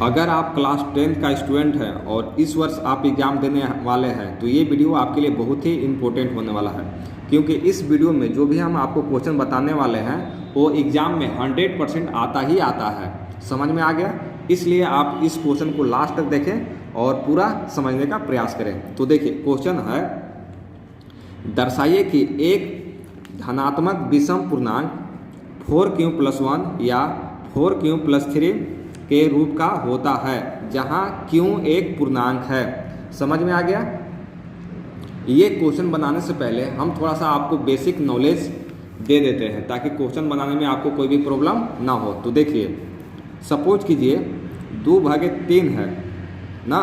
अगर आप class 10th का स्टूडेंट हैं और इस वर्ष आप एग्ज़ाम देने वाले हैं तो ये वीडियो आपके लिए बहुत ही इम्पोर्टेंट होने वाला है, क्योंकि इस वीडियो में जो भी हम आपको क्वेश्चन बताने वाले हैं वो एग्ज़ाम में 100% आता ही आता है। समझ में आ गया? इसलिए आप इस क्वेश्चन को लास्ट तक देखें और पूरा समझने का प्रयास करें। तो देखिए, क्वेश्चन है, दर्शाइए कि एक धनात्मक विषम पूर्णांक 4q+1 या 4q+3 के रूप का होता है जहां q एक पूर्णांक है। समझ में आ गया? ये क्वेश्चन बनाने से पहले हम थोड़ा सा आपको बेसिक नॉलेज दे देते हैं ताकि क्वेश्चन बनाने में आपको कोई भी प्रॉब्लम ना हो। तो देखिए, सपोज कीजिए 2/3 है ना,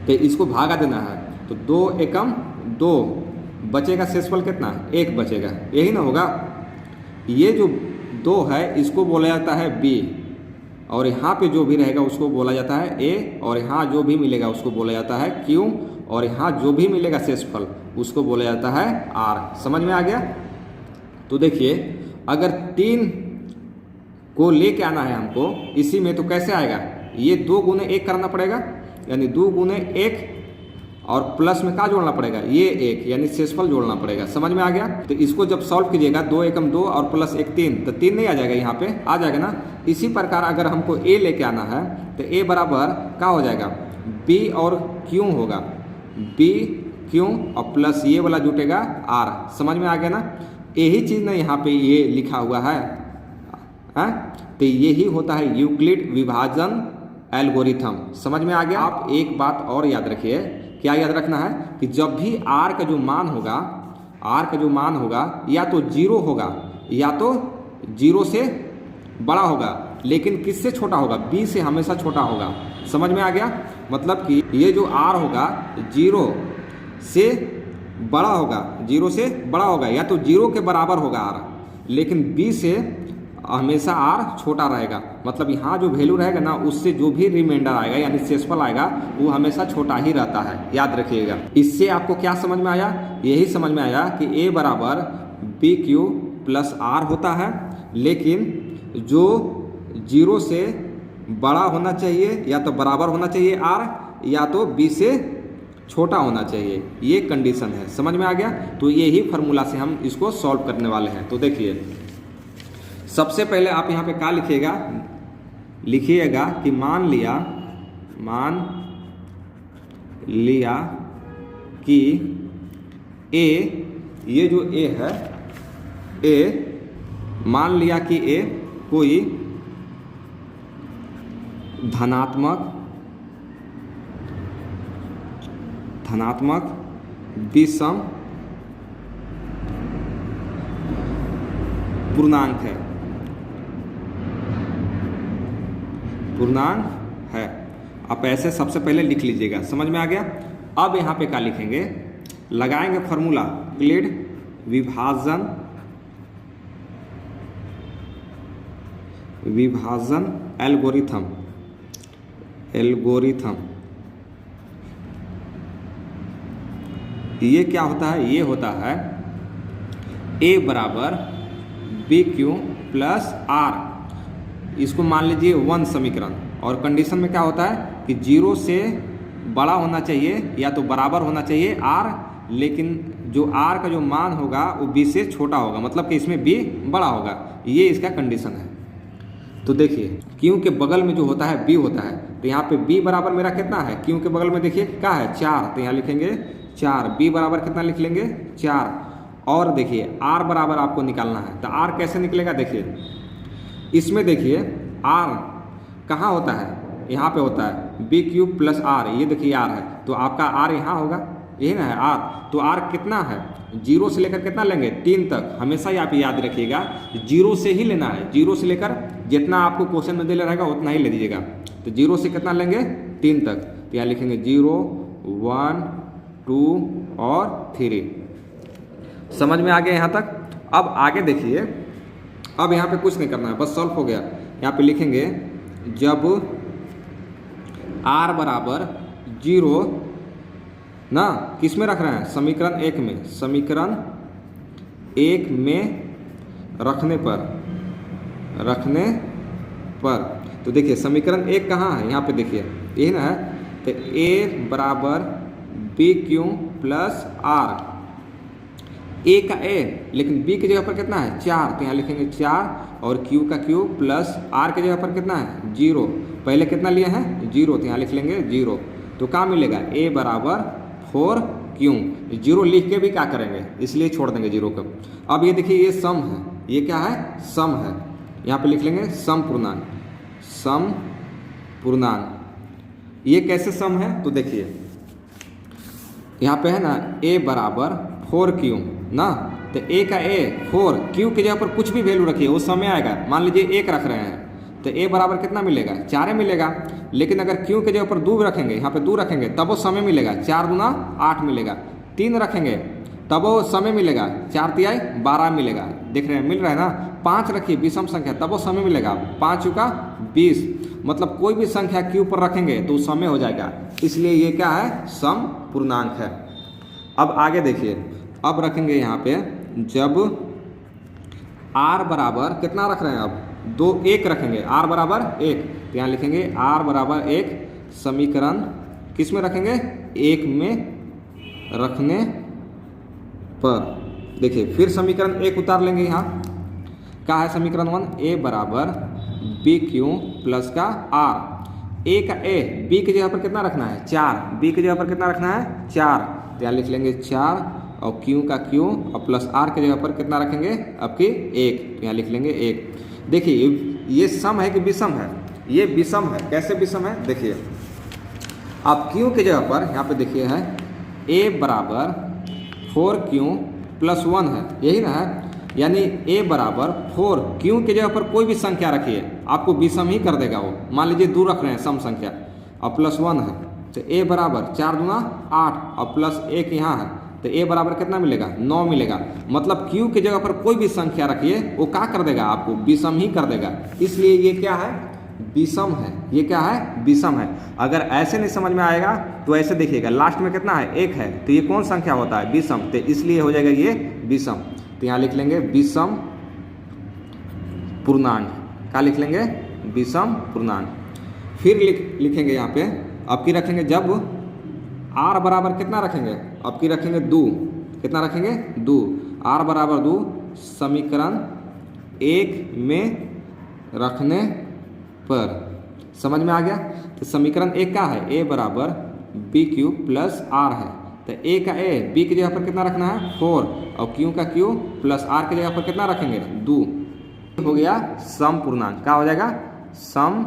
तो इसको भागा देना है तो 2 एकम 2 बचेगा, शेषफल कितना? 1 बचेगा, यही ना होगा। ये जो 2 है इसको बोला जाता है b, और यहाँ पे जो भी रहेगा उसको बोला जाता है a, और यहाँ जो भी मिलेगा उसको बोला जाता है q, और यहाँ जो भी मिलेगा शेषफल उसको बोला जाता है r। समझ में आ गया? तो देखिए, अगर 3 को लेके आना है हमको इसी में, तो कैसे आएगा? ये 2 गुने 1 करना पड़ेगा, यानी 2 गुने 1, और प्लस में क्या जोड़ना पड़ेगा? ये 1, यानी शेषफल जोड़ना पड़ेगा। समझ में आ गया? तो इसको जब सॉल्व कीजिएगा 2 एकम 2 और प्लस 1 3, तो 3 नहीं आ जाएगा, यहाँ पे आ जाएगा ना। इसी प्रकार अगर हमको a लेके आना है तो a बराबर क्या हो जाएगा? b और q होगा, b q और प्लस ये वाला जुटेगा r। समझ में आ गया ना? यही चीज़ ना यहाँ पे ये लिखा हुआ है, तो यही होता है यूक्लिड विभाजन एल्गोरिथम। समझ में आ गया? आप एक बात और याद रखिए। क्या याद रखना है? कि जब भी r का जो मान होगा, r का जो मान होगा या तो 0 होगा या तो 0 से बड़ा होगा, लेकिन किससे छोटा होगा? b से हमेशा छोटा होगा। समझ में आ गया? मतलब कि ये जो r होगा 0 से बड़ा होगा, 0 से बड़ा होगा या तो 0 के बराबर होगा r, लेकिन b से हमेशा r छोटा रहेगा। मतलब यहाँ जो वैल्यू रहेगा ना, उससे जो भी रिमाइंडर आएगा यानी शेषफल आएगा वो हमेशा छोटा ही रहता है, याद रखिएगा। इससे आपको क्या समझ में आया? यही समझ में आया कि a बराबर bq+r होता है, लेकिन जो 0 से बड़ा होना चाहिए या तो बराबर होना चाहिए r, या तो b से छोटा होना चाहिए, ये कंडीशन है। समझ में आ गया? तो यही फार्मूला से हम इसको सॉल्व करने वाले हैं। तो देखिए, सबसे पहले आप यहाँ पे क्या लिखिएगा कि मान लिया कि a, ये जो a है, a मान लिया कि a कोई धनात्मक विषम पूर्णांक है। आप ऐसे सबसे पहले लिख लीजिएगा। समझ में आ गया? अब यहाँ पे क्या लिखेंगे? लगाएंगे फार्मूला यूक्लिड विभाजन एल्गोरिथम। ये क्या होता है? ये होता है a बराबर bq+r, इसको मान लीजिए 1 समीकरण, और कंडीशन में क्या होता है कि 0 से बड़ा होना चाहिए या तो बराबर होना चाहिए r, लेकिन जो r का जो मान होगा वो b से छोटा होगा, मतलब कि इसमें b बड़ा होगा। ये इसका कंडीशन है। तो देखिए, q के बगल में जो होता है b होता है, तो यहाँ पे b बराबर मेरा कितना है? q के बगल में देखिए क्या है? 4, तो यहाँ लिखेंगे 4। b बराबर कितना लिख लेंगे? 4। और देखिए r बराबर आपको निकालना है, तो r कैसे निकलेगा? देखिए, इसमें देखिए r कहाँ होता है? यहाँ पे होता है bq+r, ये देखिए r है, तो आपका r यहाँ होगा, यही ना है r। तो r कितना है? 0 से लेकर कितना लेंगे? 3 तक। हमेशा ही आप याद रखिएगा 0 से ही लेना है, 0 से लेकर जितना आपको क्वेश्चन में दिया रहेगा उतना ही ले लीजिएगा। तो 0 से कितना लेंगे? 3 तक। तो यहाँ लिखेंगे 0 1 2 और 3। समझ में आ गया यहाँ तक? अब आगे देखिए, अब यहाँ पे कुछ नहीं करना है, बस सॉल्व हो गया। यहाँ पे लिखेंगे जब r बराबर 0 ना, किस में रख रहे हैं? समीकरण 1 में। समीकरण 1 में रखने पर तो देखिए समीकरण एक कहाँ है, यहाँ पे देखिए यही ना है। तो ए बराबर बी क्यू प्लस आर, ए का ए लेकिन बी की जगह पर कितना है 4, तो यहाँ लिखेंगे 4 और क्यू का क्यू प्लस आर की जगह पर कितना है 0, पहले कितना लिए हैं 0, तो यहाँ लिख लेंगे 0। तो क्या मिलेगा ए बराबर 4 क्यू, 0 लिख के भी क्या करेंगे इसलिए छोड़ देंगे 0 को। अब ये देखिए ये सम है, ये क्या है सम है, यहाँ पे लिख लेंगे सम पूर्णांक, सम पूर्णांक। ये कैसे सम है तो देखिए यहाँ पे है ना a बराबर 4q ना, तो a का a 4, q की जगह पर कुछ भी वैल्यू रखिए वो समय आएगा। मान लीजिए 1 रख रहे हैं तो a बराबर कितना मिलेगा 4 मिलेगा, लेकिन अगर q की जगह पर 2 रखेंगे, यहाँ पे 2 रखेंगे तब वो समय मिलेगा 4 दूना 8 मिलेगा, 3 रखेंगे तब वो समय मिलेगा 4 तिहाई 12 मिलेगा, देख रहे हैं मिल रहा है ना। 5 रखिए विषम संख्या तब वो समय मिलेगा 5 का 20, मतलब कोई भी संख्या q पर रखेंगे तो समय हो जाएगा, इसलिए ये क्या है सम पूर्णांक है। अब आगे देखिए, अब रखेंगे यहाँ पे जब r बराबर कितना रख रहे हैं, अब 2 1 रखेंगे, r बराबर 1, तो यहाँ लिखेंगे r बराबर 1, समीकरण किस में रखेंगे 1 में रखने पर। देखिए फिर समीकरण 1 उतार लेंगे, यहाँ क्या है समीकरण 1, a बराबर बी क्यू प्लस का r, a का a b की जगह पर कितना रखना है 4, b की जगह पर कितना रखना है 4, तो यहाँ लिख लेंगे 4 और q का q और प्लस r की जगह पर कितना रखेंगे आपकी 1, तो यहाँ लिख लेंगे 1। देखिए ये सम है कि विषम है, ये विषम है। कैसे विषम है देखिए, आप q की जगह पर यहाँ पे देखिए है a बराबर 4q प्लस 1 है, यही ना है, यानी a बराबर 4, q की जगह पर कोई भी संख्या रखिए आपको विषम ही कर देगा वो। मान लीजिए 2 रख रहे हैं सम संख्या और प्लस 1 है, तो a बराबर 4 दूना 8 और प्लस 1 यहाँ है, तो a बराबर कितना मिलेगा 9 मिलेगा। मतलब q की जगह पर कोई भी संख्या रखिए वो क्या कर देगा आपको विषम ही कर देगा, इसलिए ये क्या है विषम है। ये क्या है विषम है। अगर ऐसे नहीं समझ में आएगा तो ऐसे देखिएगा, लास्ट में कितना है 1 है, तो ये कौन संख्या होता है विषम, तो इसलिए हो जाएगा ये विषम। तो यहाँ लिख लेंगे विषम पूर्णांक, क्या लिख लेंगे विषम पूर्णांक। फिर लिखेंगे यहाँ पे अब की रखेंगे जब r बराबर कितना रखेंगे, अब की रखेंगे 2, कितना रखेंगे 2, r बराबर 2, समीकरण 1 में रखने पर। समझ में आ गया। तो समीकरण 1 क्या है, a बराबर बी क्यू प्लस r है, तो a का a b की जगह पर कितना रखना है 4 और q का q प्लस r की जगह पर कितना रखेंगे 2, हो गया सम पूर्णांक। क्या हो जाएगा सम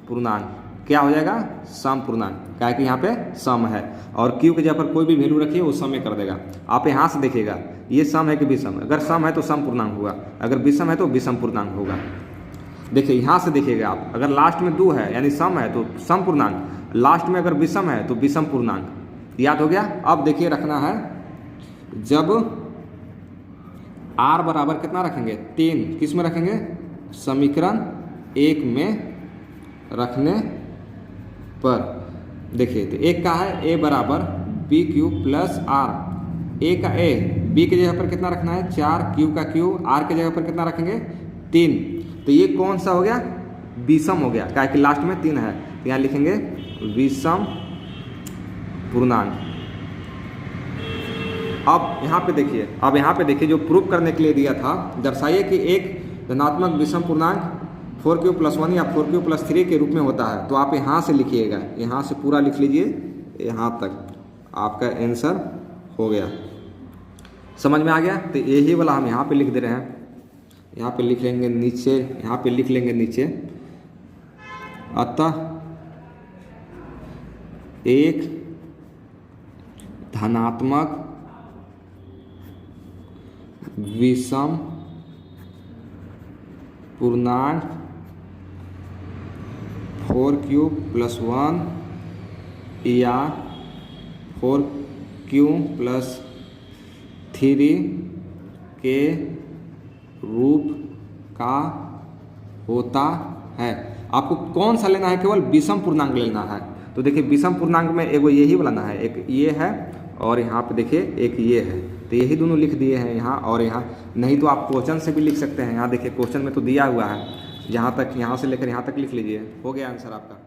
पूर्णांक, क्या हो जाएगा सम पूर्णांक, क्या है कि यहाँ पे सम है और q की जगह पर कोई भी वैल्यू रखिए वो सम में कर देगा। आप यहाँ से देखिएगा ये सम है कि विषम, अगर सम है तो सम पूर्णांक होगा, अगर विषम है तो विषम पूर्णांक होगा। देखिए यहाँ से देखिएगा आप, अगर लास्ट में 2 है यानी सम है तो सम पूर्णांक, लास्ट में अगर विषम है तो विषम पूर्णांक। याद हो गया। अब देखिए रखना है जब r बराबर कितना रखेंगे 3, किस में रखेंगे समीकरण 1 में रखने पर। देखिए तो एक का है a बराबर B Q plus r, a का a b की जगह पर कितना रखना है 4, q का q r की जगह पर कितना रखेंगे 3, तो ये कौन सा हो गया विषम हो गया, क्या कि लास्ट में 3 है, तो यहाँ लिखेंगे विषम पूर्णांक। अब यहाँ पे देखिए, अब यहाँ पे देखिए जो प्रूफ करने के लिए दिया था, दर्शाइए कि एक धनात्मक विषम पूर्णांक 4q प्लस 1 या 4q प्लस 3 के रूप में होता है। तो आप यहाँ से लिखिएगा, यहाँ से पूरा लिख लीजिए यहाँ तक, आपका आंसर हो गया। समझ में आ गया। तो यही वाला हम यहाँ पे लिख दे रहे हैं, यहाँ पे लिख लेंगे नीचे, यहाँ पे लिख लेंगे नीचे, अतः एक धनात्मक विषम पूर्णांक 4q प्लस 1 या 4q प्लस 3 के रूप का होता है। आपको कौन सा लेना है, केवल विषम पूर्णांक लेना है। तो देखिए विषम पूर्णांक में एगो यही बनाना है, एक ये है और यहाँ पे देखिए एक ये है, तो यही दोनों लिख दिए हैं यहाँ और यहाँ। नहीं तो आप क्वेश्चन से भी लिख सकते हैं, यहाँ देखिए क्वेश्चन में तो दिया हुआ है, यहाँ तक, यहाँ से लेकर यहाँ तक लिख लीजिए। हो गया आंसर आपका।